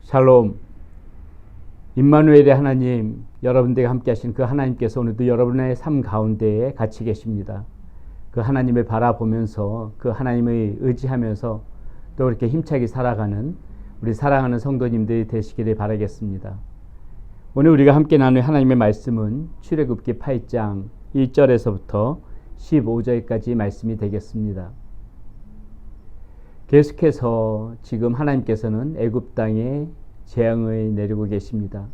샬롬. 임마누엘의 하나님, 여러분들과 함께 하신 그 하나님께서 오늘도 여러분의 삶 가운데에 같이 계십니다. 그 하나님을 바라보면서 그 하나님을 의지하면서 또 그렇게 힘차게 살아가는 우리 사랑하는 성도님들이 되시기를 바라겠습니다. 오늘 우리가 함께 나눌 하나님의 말씀은 출애굽기 8장 1절에서부터 15절까지 말씀이 되겠습니다. 계속해서 지금 하나님께서는 애굽 땅에 재앙을 내리고 계십니다.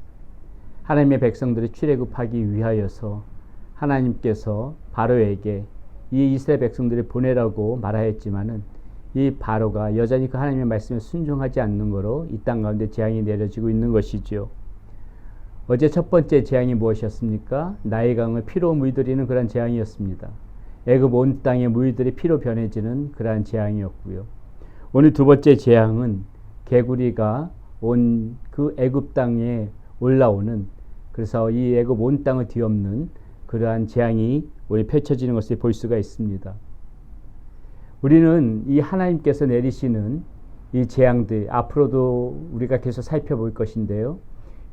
하나님의 백성들을 출애굽하기 위하여서 하나님께서 바로에게 이 이스라엘 백성들을 보내라고 말하였지만은 이 바로가 여전히 그 하나님의 말씀에 순종하지 않는 거로 이 땅 가운데 재앙이 내려지고 있는 것이죠. 어제 첫 번째 재앙이 무엇이었습니까? 나일강을 피로 물들이는 그러한 재앙이었습니다. 애굽 온 땅의 물들이 피로 변해지는 그러한 재앙이었고요. 오늘 두 번째 재앙은 개구리가 온 그 애굽 땅에 올라오는, 그래서 이 애굽 온 땅을 뒤엎는 그러한 재앙이 우리 펼쳐지는 것을 볼 수가 있습니다. 우리는 이 하나님께서 내리시는 이 재앙들 앞으로도 우리가 계속 살펴볼 것인데요.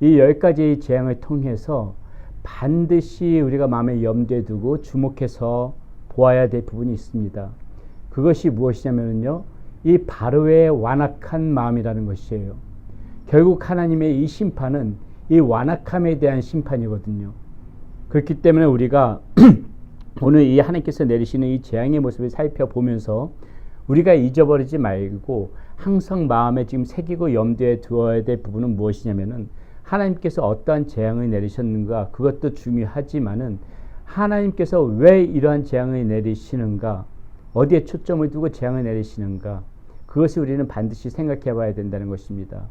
이 10가지의 재앙을 통해서 반드시 우리가 마음에 염두에 두고 주목해서 보아야 될 부분이 있습니다. 그것이 무엇이냐면요, 이 바로의 완악한 마음이라는 것이에요. 결국 하나님의 이 심판은 이 완악함에 대한 심판이거든요. 그렇기 때문에 우리가 오늘 이 하나님께서 내리시는 이 재앙의 모습을 살펴보면서 우리가 잊어버리지 말고 항상 마음에 지금 새기고 염두에 두어야 될 부분은 무엇이냐면은 하나님께서 어떠한 재앙을 내리셨는가, 그것도 중요하지만은 하나님께서 왜 이러한 재앙을 내리시는가, 어디에 초점을 두고 재앙을 내리시는가, 그것을 우리는 반드시 생각해 봐야 된다는 것입니다.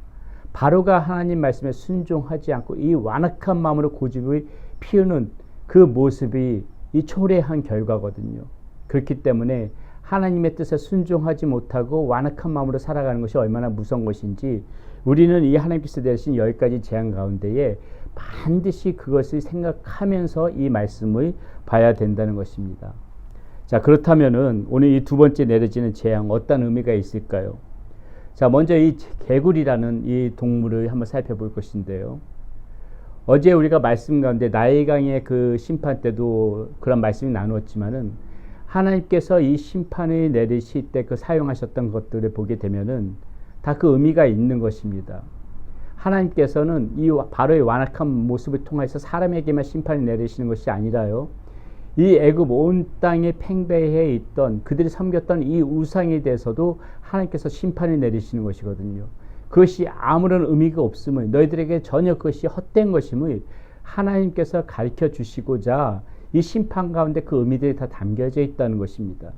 바로가 하나님 말씀에 순종하지 않고 이 완악한 마음으로 고집을 피우는 그 모습이 이 초래한 결과거든요. 그렇기 때문에 하나님의 뜻에 순종하지 못하고 완악한 마음으로 살아가는 것이 얼마나 무서운 것인지 우리는 이 하나님께서 내리신 10가지 재앙 가운데에 반드시 그것을 생각하면서 이 말씀을 봐야 된다는 것입니다. 자, 그렇다면은 오늘 이 두 번째 내려지는 재앙, 어떤 의미가 있을까요? 자, 먼저 이 개구리라는 이 동물을 한번 살펴볼 것인데요. 어제 우리가 말씀 가운데 나일강의 그 심판 때도 그런 말씀이 나누었지만은 하나님께서 이 심판을 내리실 때 그 사용하셨던 것들을 보게 되면은 다 그 의미가 있는 것입니다. 하나님께서는 이 바로의 완악한 모습을 통해서 사람에게만 심판을 내리시는 것이 아니라요, 이 애굽 온 땅에 팽배해 있던 그들이 섬겼던 이 우상에 대해서도 하나님께서 심판을 내리시는 것이거든요. 그것이 아무런 의미가 없음을, 너희들에게 전혀 그것이 헛된 것임을 하나님께서 가르쳐 주시고자 이 심판 가운데 그 의미들이 다 담겨져 있다는 것입니다.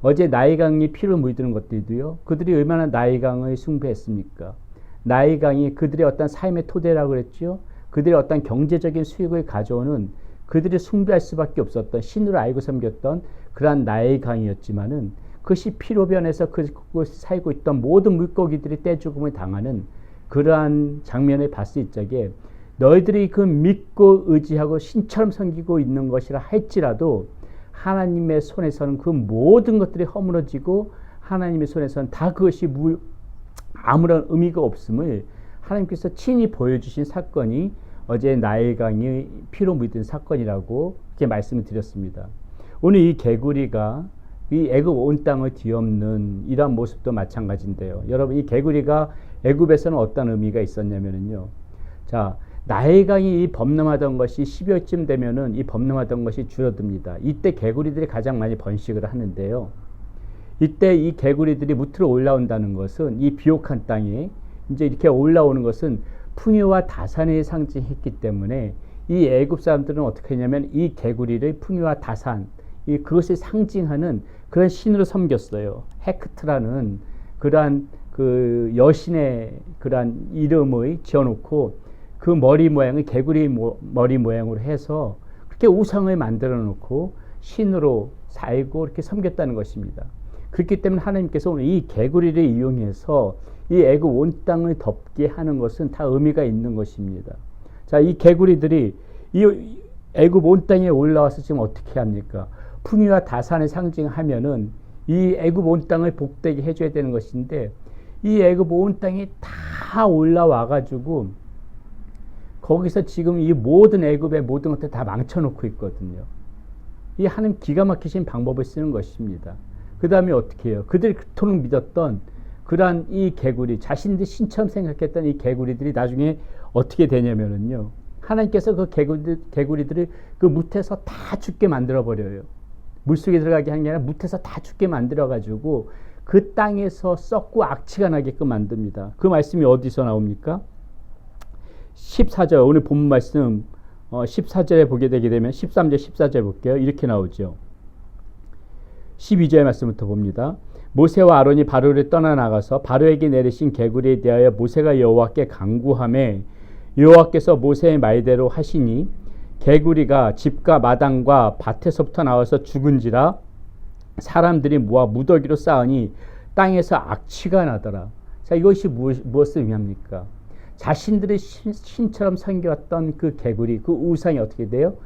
어제 나일강이 피로 물드는 것들도요, 그들이 얼마나 나일강을 숭배했습니까? 나일강이 그들의 어떤 삶의 토대라고 그랬죠. 그들의 어떤 경제적인 수익을 가져오는, 그들이 숭배할 수밖에 없었던, 신으로 알고 섬겼던 그러한 나일강이었지만은 그것이 피로 변해서 그곳에 살고 있던 모든 물고기들이 떼죽음을 당하는 그러한 장면을 봤을 적에 너희들이 그 믿고 의지하고 신처럼 섬기고 있는 것이라 할지라도 하나님의 손에서는 그 모든 것들이 허물어지고 하나님의 손에서는 다 그것이 아무런 의미가 없음을 하나님께서 친히 보여주신 사건이 어제 나일강이 피로 물든 사건이라고 이렇게 말씀을 드렸습니다. 오늘 이 개구리가 이 애굽 온 땅을 뒤엎는 이러한 모습도 마찬가지인데요. 여러분, 이 개구리가 애굽에서는 어떤 의미가 있었냐면요. 자, 나일강이 이 범람하던 것이 12월쯤 되면은 이 범람하던 것이 줄어듭니다. 이때 개구리들이 가장 많이 번식을 하는데요. 이때 이 개구리들이 무트로 올라온다는 것은 이 비옥한 땅에 이제 이렇게 올라오는 것은 풍요와 다산을 상징했기 때문에 이 애굽 사람들은 어떻게 했냐면 이 개구리를 풍요와 다산, 그것을 상징하는 그런 신으로 섬겼어요. 헤크트라는 그러한 그 여신의 그러한 이름을 지어놓고 그 머리 모양을 개구리 머리 모양으로 해서 그렇게 우상을 만들어 놓고 신으로 살고 이렇게 섬겼다는 것입니다. 그렇기 때문에 하나님께서 오늘 이 개구리를 이용해서 이 애굽 온 땅을 덮게 하는 것은 다 의미가 있는 것입니다. 자, 이 개구리들이 이 애굽 온 땅에 올라와서 지금 어떻게 합니까? 풍요와 다산을 상징하면은 이 애굽 온 땅을 복되게 해줘야 되는 것인데 이 애굽 온 땅이 다 올라와 가지고 거기서 지금 이 모든 애굽의 모든 것들 다 망쳐놓고 있거든요. 이 하나님 기가 막히신 방법을 쓰는 것입니다. 그 다음에 어떻게 해요? 그들이 그토록 믿었던 그러한 이 개구리, 자신들 신처럼 생각했던 이 개구리들이 나중에 어떻게 되냐면은요, 하나님께서 그 개구리들을 그 뭇에서 다 죽게 만들어 버려요. 물속에 들어가게 한 게 아니라 뭇에서 다 죽게 만들어 가지고 그 땅에서 썩고 악취가 나게끔 만듭니다. 그 말씀이 어디서 나옵니까? 14절, 오늘 본 말씀 14절에 보게 되게 되면 13절 14절 볼게요. 이렇게 나오죠. 12절 말씀부터 봅니다. 모세와 아론이 바로를 떠나나가서 바로에게 내리신 개구리에 대하여 모세가 여호와께 간구하매 여호와께서 모세의 말대로 하시니 개구리가 집과 마당과 밭에서부터 나와서 죽은지라 사람들이 모아 무더기로 쌓으니 땅에서 악취가 나더라. 자, 이것이 무엇을 의미합니까? 자신들의 신처럼 섬겨왔던 그 개구리, 그 우상이 어떻게 돼요?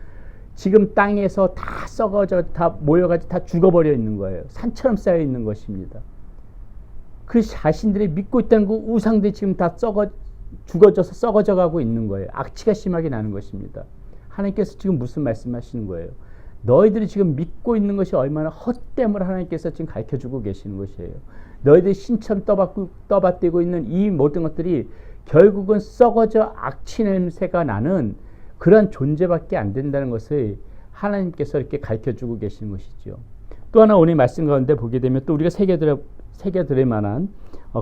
지금 땅에서 다 썩어져, 다 모여가지고 다 죽어버려 있는 거예요. 산처럼 쌓여 있는 것입니다. 그 자신들이 믿고 있다는 그 우상들이 지금 다 죽어져서 썩어져 가고 있는 거예요. 악취가 심하게 나는 것입니다. 하나님께서 지금 무슨 말씀하시는 거예요? 너희들이 지금 믿고 있는 것이 얼마나 헛됨을 하나님께서 지금 가르쳐주고 계시는 것이에요. 너희들이 신처럼 떠받들고 있는 이 모든 것들이 결국은 썩어져 악취 냄새가 나는 그런 존재밖에 안 된다는 것을 하나님께서 이렇게 가르쳐주고 계시는 것이죠. 또 하나 오늘 말씀 가운데 보게 되면 또 우리가 새겨들을 만한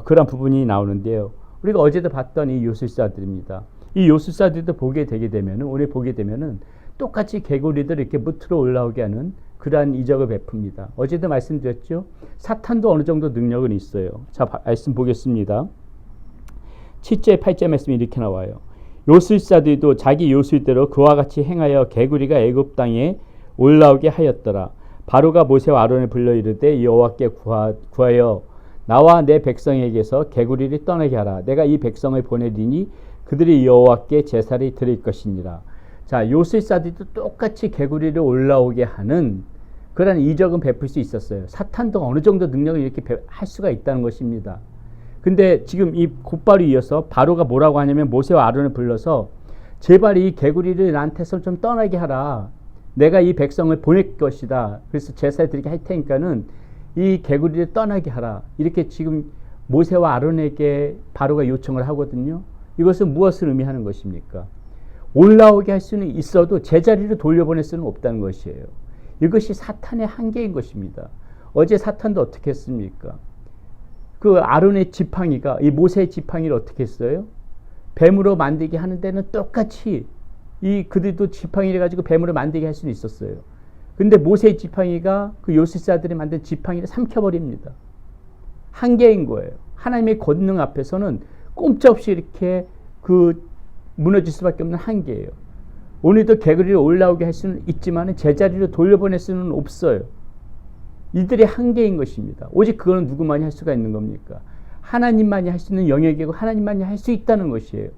그런 부분이 나오는데요. 우리가 어제도 봤던 이 요술사들입니다. 이 요술사들도 보게 되게 되면은, 오늘 보게 되면은 똑같이 개구리들 이렇게 무트로 올라오게 하는 그러한 이적을 베풉니다. 어제도 말씀드렸죠. 사탄도 어느 정도 능력은 있어요. 자, 말씀 보겠습니다. 7절 8절 말씀이 이렇게 나와요. 요술사들도 자기 요술대로 그와 같이 행하여 개구리가 애굽 땅에 올라오게 하였더라. 바로가 모세와 아론을 불러 이르되 여호와께 구하여 나와 내 백성에게서 개구리를 떠나게 하라. 내가 이 백성을 보내리니 그들이 여호와께 제사를 드릴 것이니라. 자, 요술사들도 똑같이 개구리를 올라오게 하는 그런 이적은 베풀 수 있었어요. 사탄도 어느 정도 능력을 이렇게 할 수가 있다는 것입니다. 근데 지금 이 곧바로 이어서 바로가 뭐라고 하냐면 모세와 아론을 불러서 제발 이 개구리를 나한테서 좀 떠나게 하라. 내가 이 백성을 보낼 것이다. 그래서 제사를 드리게 할 테니까는 이 개구리를 떠나게 하라. 이렇게 지금 모세와 아론에게 바로가 요청을 하거든요. 이것은 무엇을 의미하는 것입니까? 올라오게 할 수는 있어도 제자리로 돌려보낼 수는 없다는 것이에요. 이것이 사탄의 한계인 것입니다. 어제 사탄도 어떻게 했습니까? 그 아론의 지팡이가, 이 모세의 지팡이를 어떻게 했어요? 뱀으로 만들게 하는 데는 똑같이 그들도 지팡이를 가지고 뱀으로 만들게 할 수는 있었어요. 근데 모세의 지팡이가 그 요술사들이 만든 지팡이를 삼켜버립니다. 한계인 거예요. 하나님의 권능 앞에서는 꼼짝없이 이렇게 무너질 수밖에 없는 한계예요. 오늘도 개구리를 올라오게 할 수는 있지만 제자리로 돌려보낼 수는 없어요. 이들의 한계인 것입니다. 오직 그거는 누구만이 할 수가 있는 겁니까? 하나님만이 할 수 있는 영역이고 하나님만이 할 수 있다는 것이에요.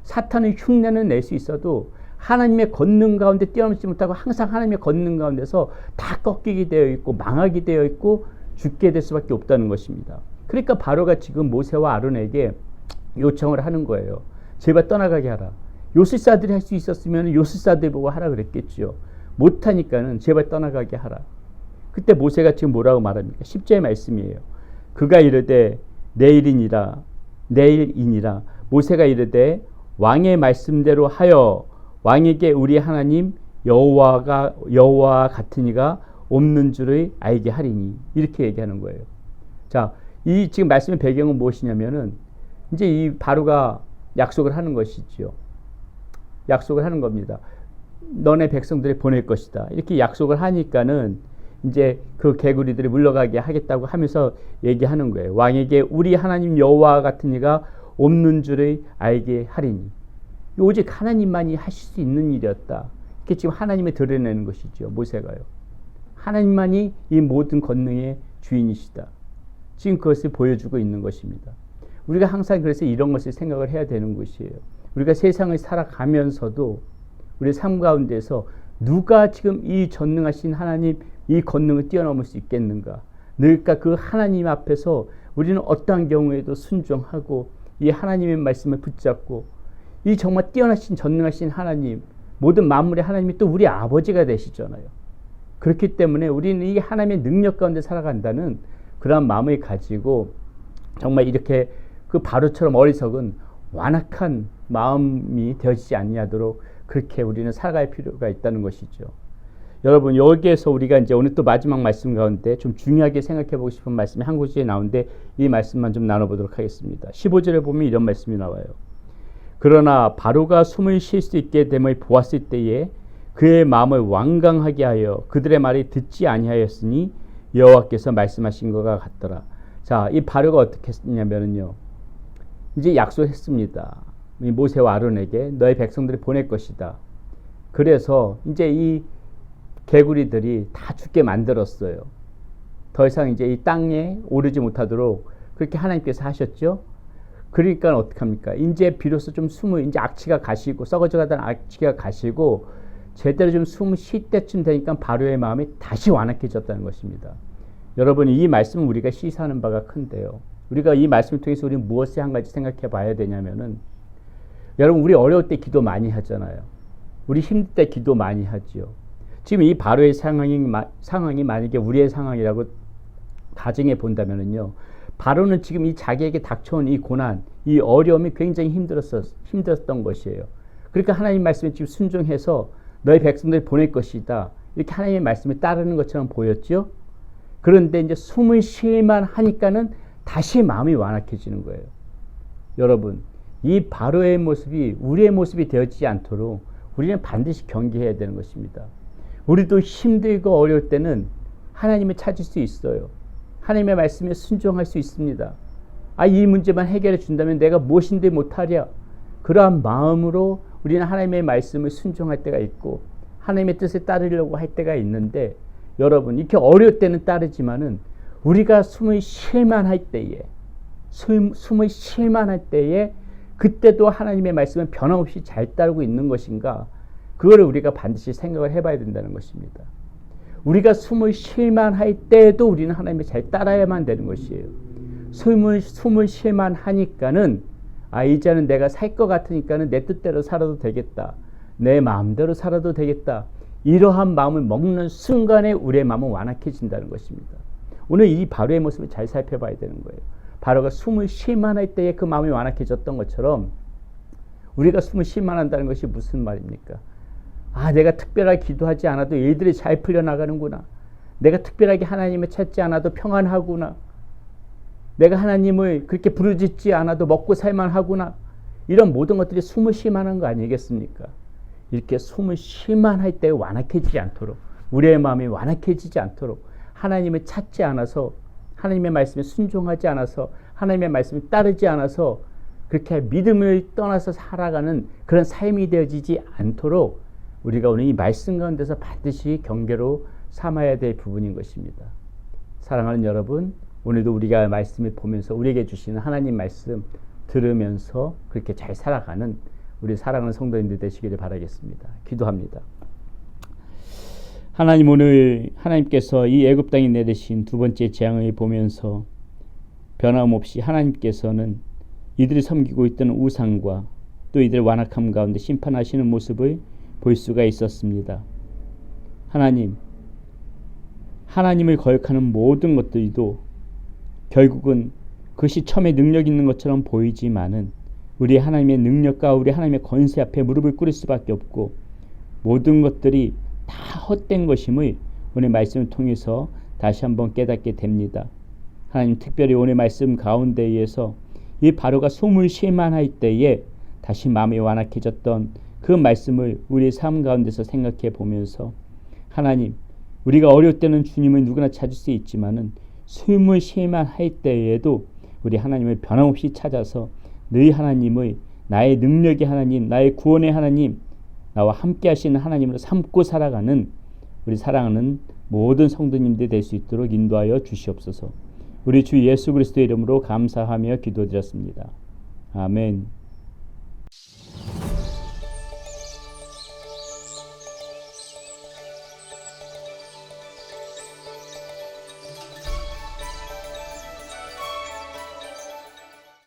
사탄은 흉내는 낼 수 있어도 하나님의 권능 가운데 뛰어넘지 못하고 항상 하나님의 권능 가운데서 다 꺾이게 되어 있고 망하게 되어 있고 죽게 될 수밖에 없다는 것입니다. 그러니까 바로가 지금 모세와 아론에게 요청을 하는 거예요. 제발 떠나가게 하라. 요술사들이 할 수 있었으면 요술사들 보고 하라 그랬겠죠. 못하니까는 제발 떠나가게 하라. 그때 모세가 지금 뭐라고 말합니까? 10절의 말씀이에요. 그가 이르되 내일이니라 모세가 이르되 왕의 말씀대로 하여 왕에게 우리 하나님 여호와 같은 이가 없는 줄을 알게 하리니, 이렇게 얘기하는 거예요. 자, 이 지금 말씀의 배경은 무엇이냐면은 이제 이 바로가 약속을 하는 것이죠. 약속을 하는 겁니다. 너네 백성들을 보낼 것이다. 이렇게 약속을 하니까는 이제 그 개구리들이 물러가게 하겠다고 하면서 얘기하는 거예요. 왕에게 우리 하나님 여호와 같은 이가 없는 줄을 알게 하리니. 오직 하나님만이 하실 수 있는 일이었다. 이렇게 지금 하나님을 드러내는 것이죠. 모세가요. 하나님만이 이 모든 권능의 주인이시다. 지금 그것을 보여주고 있는 것입니다. 우리가 항상 그래서 이런 것을 생각을 해야 되는 것이에요. 우리가 세상을 살아가면서도 우리 삶 가운데서 누가 지금 이 전능하신 하나님 이 권능을 뛰어넘을 수 있겠는가? 그러니까 그 하나님 앞에서 우리는 어떠한 경우에도 순종하고 이 하나님의 말씀을 붙잡고 이 정말 뛰어나신 전능하신 하나님, 모든 만물의 하나님이 또 우리 아버지가 되시잖아요. 그렇기 때문에 우리는 이 하나님의 능력 가운데 살아간다는 그러한 마음을 가지고 정말 이렇게 그 바로처럼 어리석은 완악한 마음이 되어지지 아니하도록 그렇게 우리는 살아갈 필요가 있다는 것이죠. 여러분, 여기에서 우리가 이제 오늘 또 마지막 말씀 가운데 좀 중요하게 생각해 보고 싶은 말씀이 한 구절에 나오는데 이 말씀만 좀 나눠보도록 하겠습니다. 15절에 보면 이런 말씀이 나와요. 그러나 바로가 숨을 쉴 수 있게 됨을 보았을 때에 그의 마음을 완강하게 하여 그들의 말이 듣지 아니하였으니 여호와께서 말씀하신 것과 같더라. 자, 이 바로가 어떻게 했냐면요, 이제 약속했습니다. 모세와 아론에게 너의 백성들을 보낼 것이다. 그래서 이제 이 개구리들이 다 죽게 만들었어요. 더 이상 이제 이 땅에 오르지 못하도록 그렇게 하나님께서 하셨죠. 그러니까 어떡합니까? 이제 비로소 좀 숨을, 이제 악취가 가시고, 썩어져 가던 악취가 가시고, 제대로 좀 숨을 쉴 때쯤 되니까 바로의 마음이 다시 완악해졌다는 것입니다. 여러분, 이 말씀은 우리가 시사하는 바가 큰데요. 우리가 이 말씀을 통해서 우리는 무엇을 한 가지 생각해 봐야 되냐면은, 여러분, 우리 어려울 때 기도 많이 하잖아요. 우리 힘들 때 기도 많이 하지요. 지금 이 바로의 상황이 만약에 우리의 상황이라고 가정해 본다면은요, 바로는 지금 이 자기에게 닥쳐온 이 고난, 이 어려움이 굉장히 힘들었던 것이에요. 그러니까 하나님 말씀에 지금 순종해서 너희 백성들 보낼 것이다, 이렇게 하나님의 말씀에 따르는 것처럼 보였죠. 그런데 이제 숨을 쉴만 하니까는 다시 마음이 완악해지는 거예요. 여러분, 이 바로의 모습이 우리의 모습이 되어지지 않도록 우리는 반드시 경계해야 되는 것입니다. 우리도 힘들고 어려울 때는 하나님을 찾을 수 있어요. 하나님의 말씀에 순종할 수 있습니다. 이 문제만 해결해 준다면 내가 무엇인데 못하랴. 그러한 마음으로 우리는 하나님의 말씀을 순종할 때가 있고 하나님의 뜻에 따르려고 할 때가 있는데, 여러분, 이렇게 어려울 때는 따르지만은 우리가 숨을 쉴만 할 때에, 숨을 쉴만 할 때에 그때도 하나님의 말씀을 변함없이 잘 따르고 있는 것인가, 그거를 우리가 반드시 생각을 해봐야 된다는 것입니다. 우리가 숨을 쉴만 할 때에도 우리는 하나님을 잘 따라야만 되는 것이에요. 숨을 쉴만 하니까는 이제는 내가 살 것 같으니까는 내 뜻대로 살아도 되겠다, 내 마음대로 살아도 되겠다, 이러한 마음을 먹는 순간에 우리의 마음은 완악해진다는 것입니다. 오늘 이 바로의 모습을 잘 살펴봐야 되는 거예요. 바로가 숨을 쉴만 할 때에 그 마음이 완악해졌던 것처럼 우리가 숨을 쉴만 한다는 것이 무슨 말입니까? 내가 특별하게 기도하지 않아도 일들이 잘 풀려나가는구나. 내가 특별하게 하나님을 찾지 않아도 평안하구나. 내가 하나님을 그렇게 부르짖지 않아도 먹고 살만하구나. 이런 모든 것들이 숨을 쉴만한 거 아니겠습니까? 이렇게 숨을 쉴만 할 때 완악해지지 않도록, 우리의 마음이 완악해지지 않도록 하나님을 찾지 않아서, 하나님의 말씀에 순종하지 않아서, 하나님의 말씀을 따르지 않아서 그렇게 믿음을 떠나서 살아가는 그런 삶이 되어지지 않도록 우리가 오늘 이 말씀 가운데서 반드시 경계로 삼아야 될 부분인 것입니다. 사랑하는 여러분, 오늘도 우리가 말씀을 보면서 우리에게 주시는 하나님 말씀 들으면서 그렇게 잘 살아가는 우리 사랑하는 성도님들 되시기를 바라겠습니다. 기도합니다. 하나님, 오늘 하나님께서 이 애굽 땅에 내리신 두 번째 재앙을 보면서 변함없이 하나님께서는 이들이 섬기고 있던 우상과 또 이들의 완악함 가운데 심판하시는 모습을 볼 수가 있었습니다. 하나님을 거역하는 모든 것들도 결국은 그것이 처음에 능력 있는 것처럼 보이지만은 우리 하나님의 능력과 우리 하나님의 권세 앞에 무릎을 꿇을 수밖에 없고 모든 것들이 다 헛된 것임을 오늘 말씀을 통해서 다시 한번 깨닫게 됩니다. 하나님, 특별히 오늘 말씀 가운데에서 이 바로가 숨을 쉴만 할 때에 다시 마음이 완악해졌던 그 말씀을 우리의 삶 가운데서 생각해 보면서, 하나님, 우리가 어려울 때는 주님을 누구나 찾을 수 있지만은 숨을 쉴만 할 때에도 우리 하나님을 변함없이 찾아서 너희 하나님의, 나의 능력의 하나님, 나의 구원의 하나님, 나와 함께 하시는 하나님으로 삼고 살아가는 우리 사랑하는 모든 성도님들이 될 수 있도록 인도하여 주시옵소서. 우리 주 예수 그리스도의 이름으로 감사하며 기도드렸습니다. 아멘.